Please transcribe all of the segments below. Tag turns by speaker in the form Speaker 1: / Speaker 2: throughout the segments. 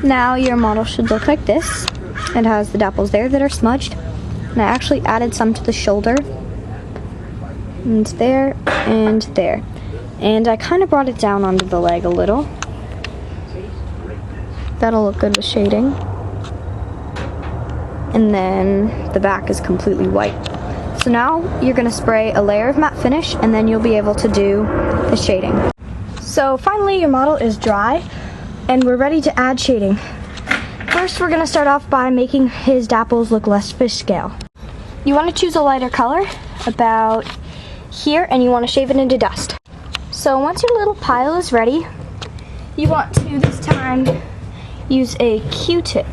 Speaker 1: Now your model should look like this. It has the dapples there that are smudged. And I actually added some to the shoulder. And there, and there. And I kind of brought it down onto the leg a little. That'll look good with shading. And then the back is completely white. So now you're going to spray a layer of matte finish, and then you'll be able to do the shading. So finally your model is dry, and we're ready to add shading. First we're going to start off by making his dapples look less fish scale. You want to choose a lighter color, about here, and you want to shave it into dust. So once your little pile is ready, you want to this time use a Q-tip.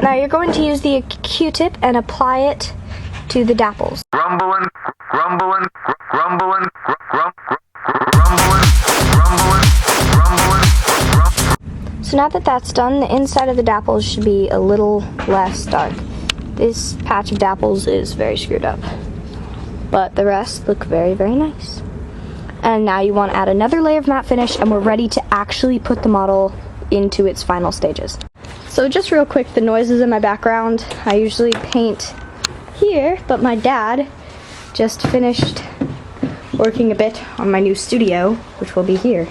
Speaker 1: Now you're going to use the Q-tip and apply it to the dapples.
Speaker 2: Rumbling, rumbling, rumbling,
Speaker 1: So now that that's done, the inside of the dapples should be a little less dark. This patch of dapples is very screwed up, but the rest look very, very nice. And now you want to add another layer of matte finish, and we're ready to actually put the model into its final stages. So just real quick, the noises in my background, I usually paint here, but my dad just finished working a bit on my new studio, which will be here.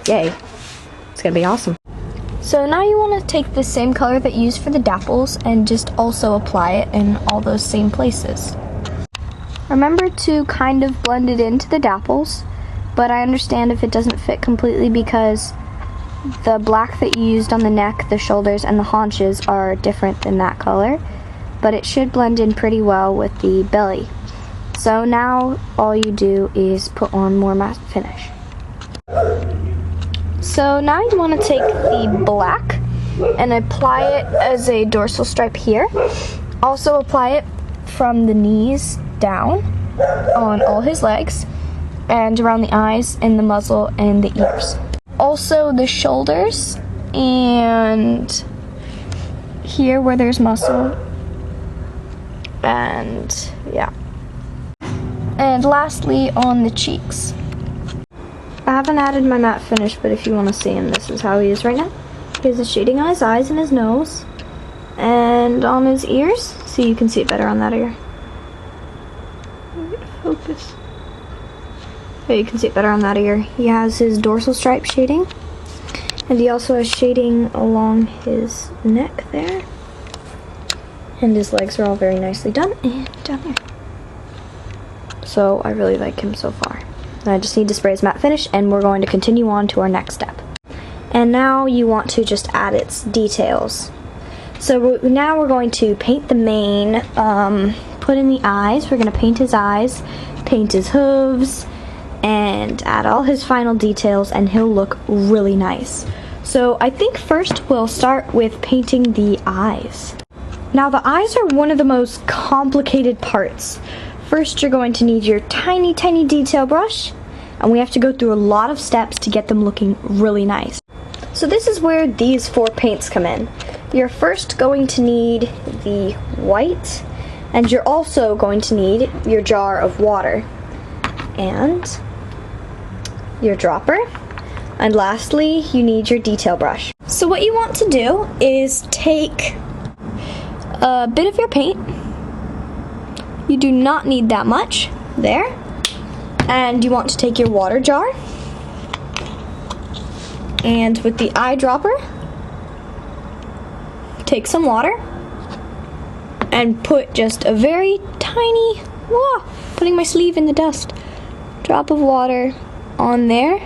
Speaker 1: Yay. It's gonna be awesome. So now you want to take the same color that you used for the dapples and just also apply it in all those same places. Remember to kind of blend it into the dapples, but I understand if it doesn't fit completely because the black that you used on the neck, the shoulders, and the haunches are different than that color, but it should blend in pretty well with the belly. So now all you do is put on more matte finish. So now you want to take the black and apply it as a dorsal stripe here. Also apply it from the knees down on all his legs and around the eyes and the muzzle and the ears. Also the shoulders and here where there's muscle, and yeah. And lastly on the cheeks. I haven't added my matte finish, but if you want to see him, this is how he is right now. He has the shading on his eyes and his nose and on his ears, so you can see it better on that ear. Focus. Yeah, you can see it better on that ear. He has his dorsal stripe shading, and he also has shading along his neck there. And his legs are all very nicely done, and down there. So I really like him so far. And I just need to spray his matte finish, and we're going to continue on to our next step. And now you want to just add its details. So now we're going to paint the mane, put in the eyes. We're going to paint his eyes, paint his hooves, and add all his final details, and he'll look really nice. So I think first we'll start with painting the eyes. Now the eyes are one of the most complicated parts. First you're going to need your tiny, tiny detail brush, and we have to go through a lot of steps to get them looking really nice. So this is where these 4 paints come in. You're first going to need the white, and you're also going to need your jar of water, and your dropper, and lastly you need your detail brush. So what you want to do is take a bit of your paint. You do not need that much there, and you want to take your water jar, and with the eyedropper take some water and put just a very tiny, putting my sleeve in the dust, drop of water on there,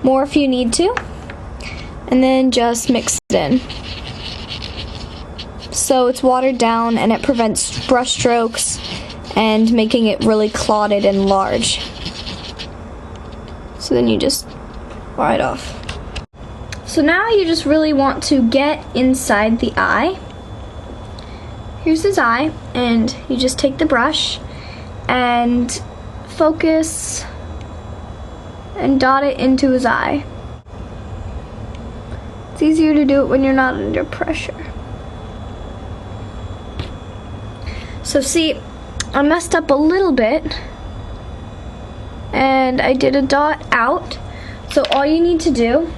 Speaker 1: more if you need to, and then just mix it in. So it's watered down and it prevents brush strokes and making it really clotted and large. So then you just bar it off. So now you just really want to get inside the eye. Here's his eye, and you just take the brush and focus and dot it into his eye. It's easier to do it when you're not under pressure. So see, I messed up a little bit and I did a dot out. So all you need to do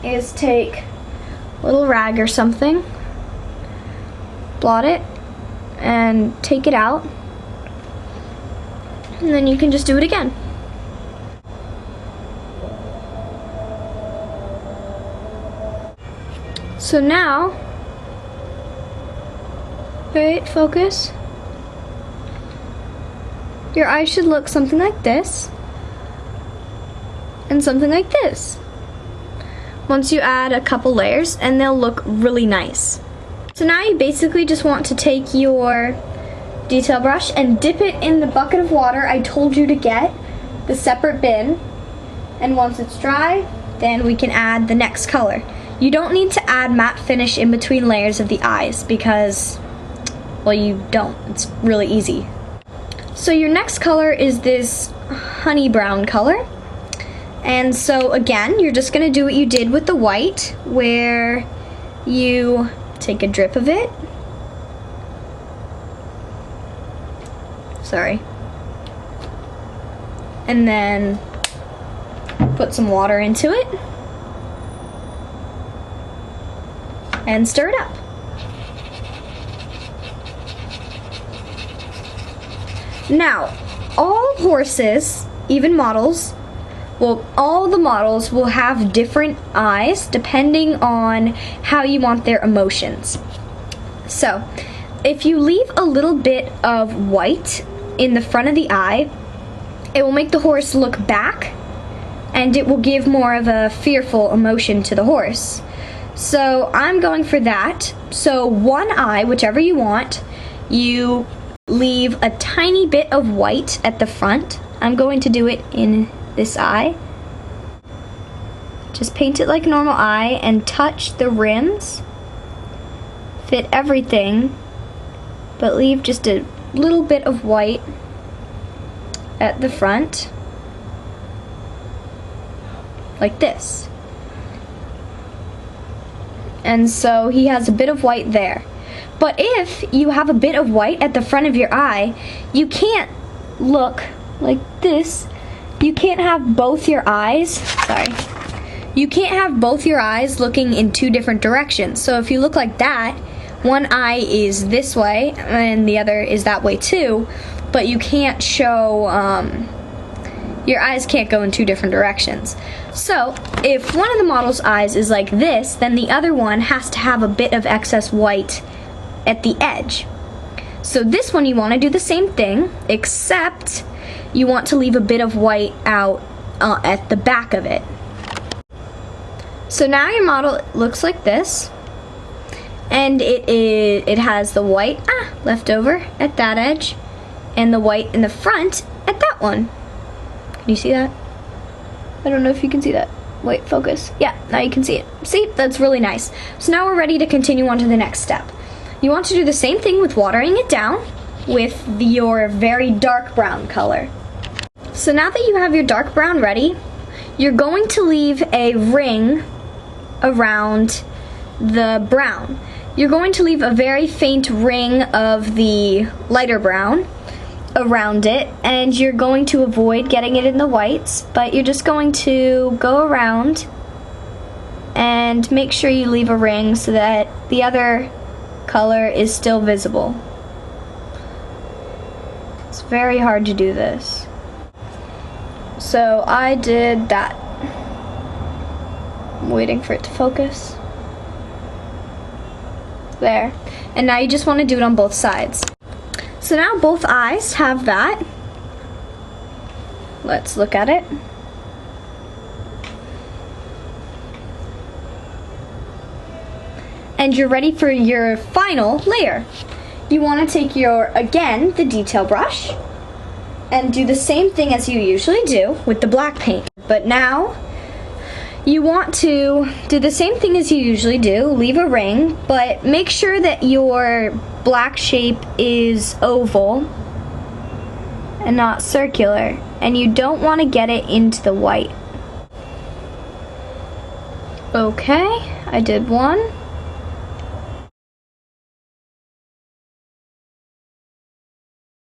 Speaker 1: is take a little rag or something, blot it, and take it out, and then you can just do it again. So now, right, focus. Your eyes should look something like this, and something like this. Once you add a couple layers, and they'll look really nice. So now you basically just want to take your detail brush and dip it in the bucket of water I told you to get, the separate bin, and once it's dry, then we can add the next color. You don't need to add matte finish in between layers of the eyes because, well, you don't. It's really easy. So your next color is this honey brown color. And so again, you're just gonna do what you did with the white, where you take a drip of it. Sorry. And then put some water into it. And stir it up. Now, all horses, even models, well, all the models will have different eyes depending on how you want their emotions. So, if you leave a little bit of white in the front of the eye, it will make the horse look back, and it will give more of a fearful emotion to the horse. So I'm going for that. So one eye, whichever you want, you leave a tiny bit of white at the front. I'm going to do it in this eye. Just paint it like a normal eye and touch the rims. Fit everything, but leave just a little bit of white at the front, like this. And so he has a bit of white there. But if you have a bit of white at the front of your eye, you can't look like this. You can't have both your eyes, sorry. You can't have both your eyes looking in two different directions. So if you look like that, one eye is this way and the other is that way too, but you can't show, your eyes can't go in two different directions. So if one of the model's eyes is like this, then the other one has to have a bit of excess white at the edge. So this one you want to do the same thing, except you want to leave a bit of white out at the back of it. So now your model looks like this, and it has the white left over at that edge, and the white in the front at that one. Can you see that? I don't know if you can see that. Wait, focus. Yeah, now you can see it. See, that's really nice. So now we're ready to continue on to the next step. You want to do the same thing with watering it down with your very dark brown color. So now that you have your dark brown ready, you're going to leave a ring around the brown. You're going to leave a very faint ring of the lighter brown around it, and you're going to avoid getting it in the whites, but you're just going to go around and make sure you leave a ring so that the other color is still visible. It's very hard to do this. So I did that. I'm waiting for it to focus. There. And now you just want to do it on both sides. So now both eyes have that. Let's look at it. And you're ready for your final layer. You want to take your, again, the detail brush and do the same thing as you usually do with the black paint. But now you want to do the same thing as you usually do, leave a ring, but make sure that your black shape is oval and not circular, and you don't want to get it into the white. Okay, I did one.